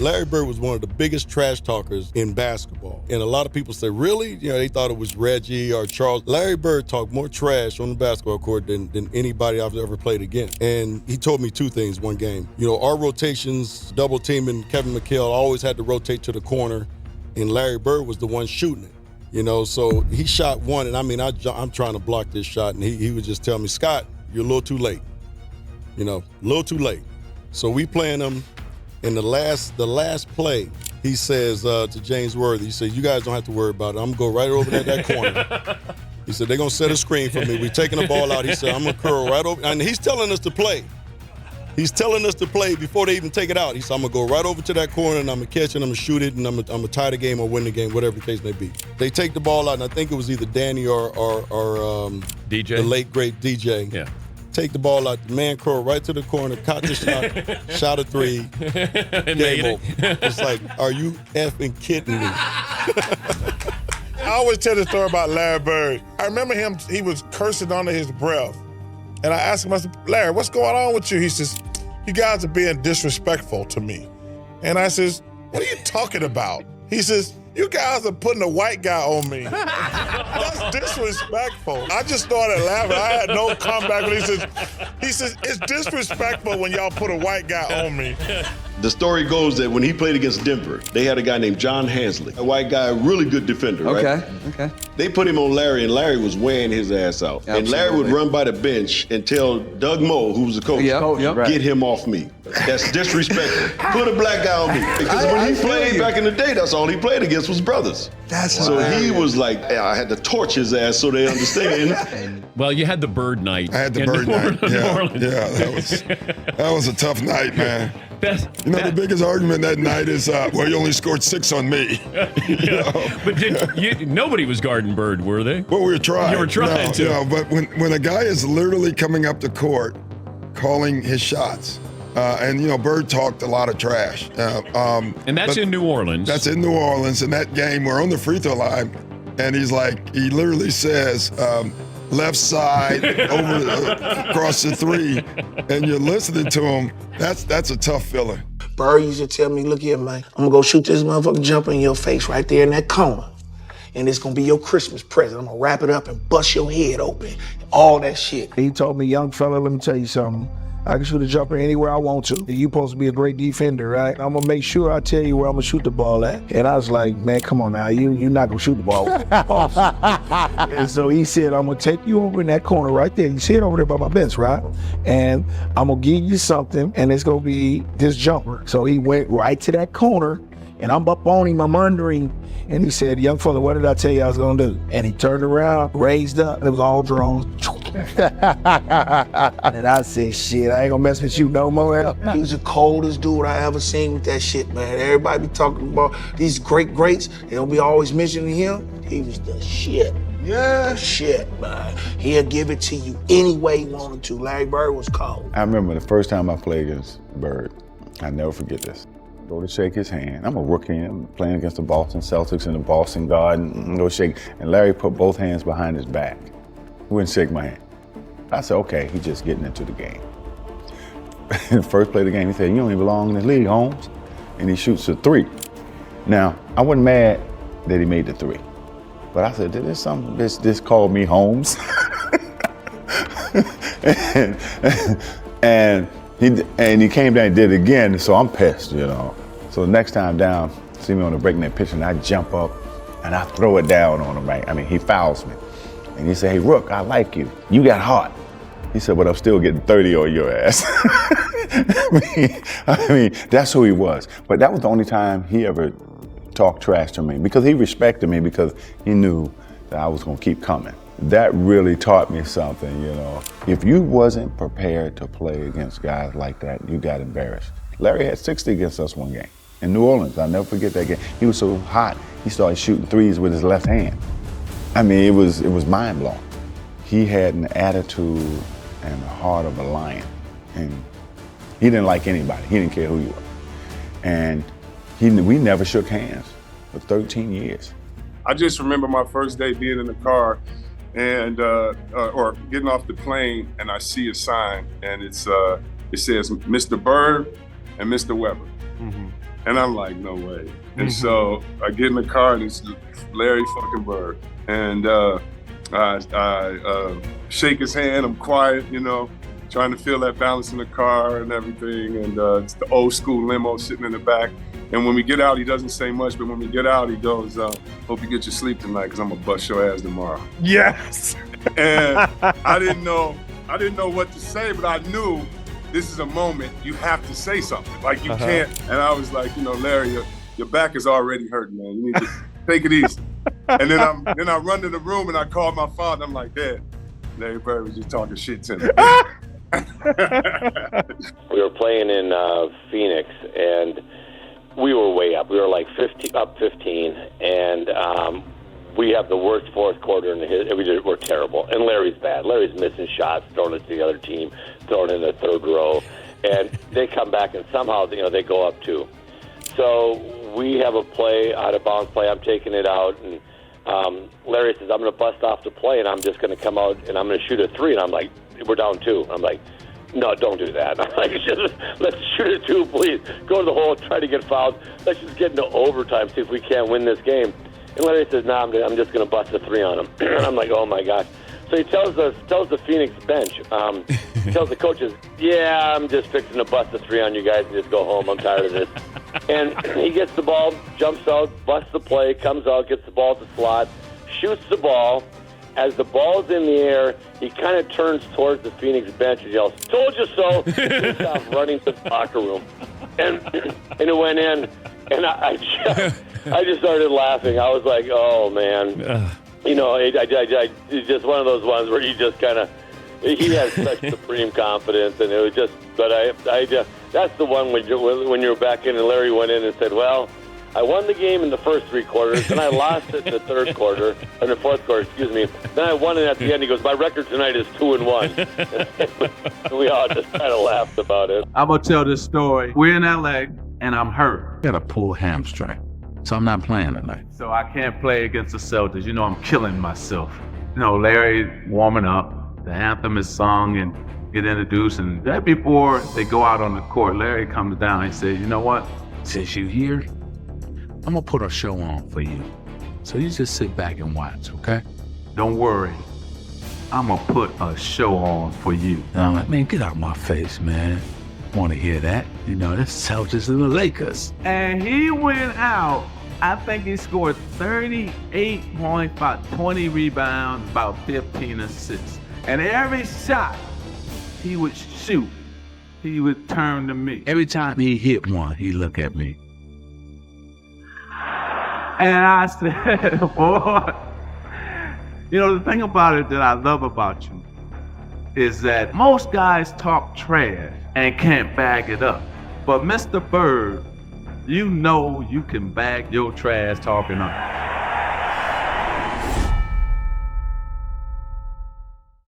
Larry Bird was one of the biggest trash talkers in basketball. And a lot of people say, really? You know, they thought it was Reggie or Charles. Larry Bird talked more trash on the basketball court than anybody I've ever played against. And he told me two things one game. You know, our rotations, double teaming Kevin McHale, always had to rotate to the corner, and Larry Bird was the one shooting it. You know, so he shot one, and I mean, I'm trying to block this shot, and he would just tell me, Scott, you're a little too late. You know, a little too late. So we playing them. In the last play, he says to James Worthy, he said, you guys don't have to worry about it. I'm going to go right over that corner. He said, they're going to set a screen for me. We're taking the ball out. He said, I'm going to curl right over. And he's telling us to play. He's telling us to play before they even take it out. He said, I'm going to go right over to that corner, and I'm going to catch it, and I'm going to shoot it, and I'm going to tie the game or win the game, whatever the case may be. They take the ball out, and I think it was either Danny or DJ? The late, great DJ. Yeah. Take the ball out, the man curl right to the corner, caught the shot, shot a three, game over. It's like, are you effing kidding me? I always tell the story about Larry Bird. I remember him, he was cursing under his breath. And I asked him, I said, Larry, what's going on with you? He says, you guys are being disrespectful to me. And I says, what are you talking about? He says, you guys are putting a white guy on me. That's disrespectful. I just started laughing. I had no comeback. But he says, it's disrespectful when y'all put a white guy on me. The story goes that when he played against Denver, they had a guy named John Hansley, a white guy, a really good defender, right? Okay. They put him on Larry, and Larry was wearing his ass out. Absolutely. And Larry would run by the bench and tell Doug Moe, who was the coach, get him off me. That's disrespectful. Put a black guy on me. Because when he played back in the day, that's all he played against was brothers. So he was like, I had to torch his ass so they understand. Well, you had the Bird night. I had the Bird night. That was a tough night, man. The biggest argument that night is, well, you only scored 6 on me. But nobody was guarding Bird, were they? Well, we were trying. You were trying to. No, but when a guy is literally coming up the court, calling his shots, and Bird talked a lot of trash. And that's in New Orleans. That's in New Orleans. In that game, we're on the free throw line, and he literally says, left side across the three, and you're listening to him. That's a tough feeling. Bird used to tell me, look here, man, I'm gonna go shoot this motherfucking jumper in your face right there in that corner. And it's gonna be your Christmas present. I'm gonna wrap it up and bust your head open. All that shit. He told me, young fella, let me tell you something. I can shoot a jumper anywhere I want to. You supposed to be a great defender, right? I'm gonna make sure I tell you where I'm gonna shoot the ball at. And I was like, man, come on now, you're not gonna shoot the ball. And so he said, I'm gonna take you over in that corner right there. You see it over there by my bench, right? And I'm gonna give you something, and it's gonna be this jumper. So he went right to that corner, and I'm up on him, I'm under him. And he said, young fella, what did I tell you I was gonna do? And he turned around, raised up, and it was all drones. And I said, shit, I ain't gonna mess with you no more. He was the coldest dude I ever seen with that shit, man. Everybody be talking about these greats. They'll be always mentioning him. He was the shit. Yeah. Shit, man. He'll give it to you any way he wanted to. Larry Bird was cold. I remember the first time I played against Bird. I'll never forget this. Go to shake his hand. I'm a rookie. I'm playing against the Boston Celtics in the Boston Garden. Go shake. And Larry put both hands behind his back. He wouldn't shake my hand. I said, okay, he's just getting into the game. In the first play of the game, he said, you don't even belong in the league, Holmes. And he shoots a 3. Now, I wasn't mad that he made the 3. But I said, there's something, this called me Holmes. and he came down and did it again, so I'm pissed, So the next time down, see me on the breakneck pitch, and I jump up and I throw it down on him, right? I mean, he fouls me. And he said, hey, Rook, I like you. You got heart. He said, but I'm still getting 30 on your ass. I mean, that's who he was. But that was the only time he ever talked trash to me, because he respected me, because he knew that I was gonna keep coming. That really taught me something, If you wasn't prepared to play against guys like that, you got embarrassed. Larry had 60 against us one game in New Orleans. I'll never forget that game. He was so hot, he started shooting threes with his left hand. I mean, it was mind-blowing. He had an attitude and the heart of a lion. And he didn't like anybody. He didn't care who you were. And we never shook hands for 13 years. I just remember my first day being in the car and or getting off the plane, and I see a sign, and it says Mr. Bird and Mr. Weber. Mm-hmm. And I'm like, no way. And so I get in the car and it's Larry fucking Bird. And I shake his hand, I'm quiet, trying to feel that balance in the car and everything. And it's the old school limo sitting in the back. And when we get out, he doesn't say much, but when we get out, he goes, hope you get your sleep tonight because I'm gonna bust your ass tomorrow. Yes. And I didn't know what to say, but I knew this is a moment you have to say something. Like you can't. And I was like, Larry, your back is already hurting, man. You need to take it easy. And then I run to the room and I call my father. I'm like, Dad, Larry Bird was just talking shit to me. We were playing in Phoenix, and we were way up. We were like 15, and we have the worst fourth quarter in the history. We're terrible, and Larry's bad. Larry's missing shots, throwing it to the other team, throwing in the third row, and they come back and somehow they go up 2. So we have a play, out of bounds play. I'm taking it out, and Larry says, I'm going to bust off the play, and I'm just going to come out, and I'm going to shoot a 3. And I'm like, we're down 2. I'm like, no, don't do that. I'm like, let's shoot a 2, please. Go to the hole, try to get fouled. Let's just get into overtime, see if we can't win this game. And Larry says, no, I'm just going to bust a 3 on him. And I'm like, oh, my gosh. So he tells the Phoenix bench, tells the coaches, yeah, I'm just fixing to bust a 3 on you guys and just go home. I'm tired of this. And he gets the ball, jumps out, busts the play, comes out, gets the ball at the slot, shoots the ball. As the ball's in the air, he kind of turns towards the Phoenix bench and yells, told you so. He's off running to the locker room. And it went in, and I just started laughing. I was like, oh, man. It's just one of those ones where you just kind of, he has such supreme confidence, and it was just, but I just, that's the one when you're back in, and Larry went in and said, well, I won the game in the first 3 quarters, then I lost it in the third quarter, or the fourth quarter, excuse me. Then I won it at the end. He goes, my record tonight is 2-1. We all just kind of laughed about it. I'm going to tell this story. We're in LA, and I'm hurt. I got a pulled hamstring, so I'm not playing tonight. So I can't play against the Celtics. I'm killing myself. Larry warming up, the anthem is sung and get introduced, and right before they go out on the court, Larry comes down and says, you know what? Since you're here, I'm gonna put a show on for you. So you just sit back and watch, okay? Don't worry. I'm gonna put a show on for you. And I'm like, man, get out my face, man. Want to hear that? That's Celtics and the Lakers. And he went out. I think he scored 38 points, about 20 rebounds, about 15 assists. And every shot he would shoot, he would turn to me. Every time he hit one, he looked at me. And I said, boy, the thing about it that I love about you is that most guys talk trash and can't back it up. But Mr. Bird, you can back your trash talking up.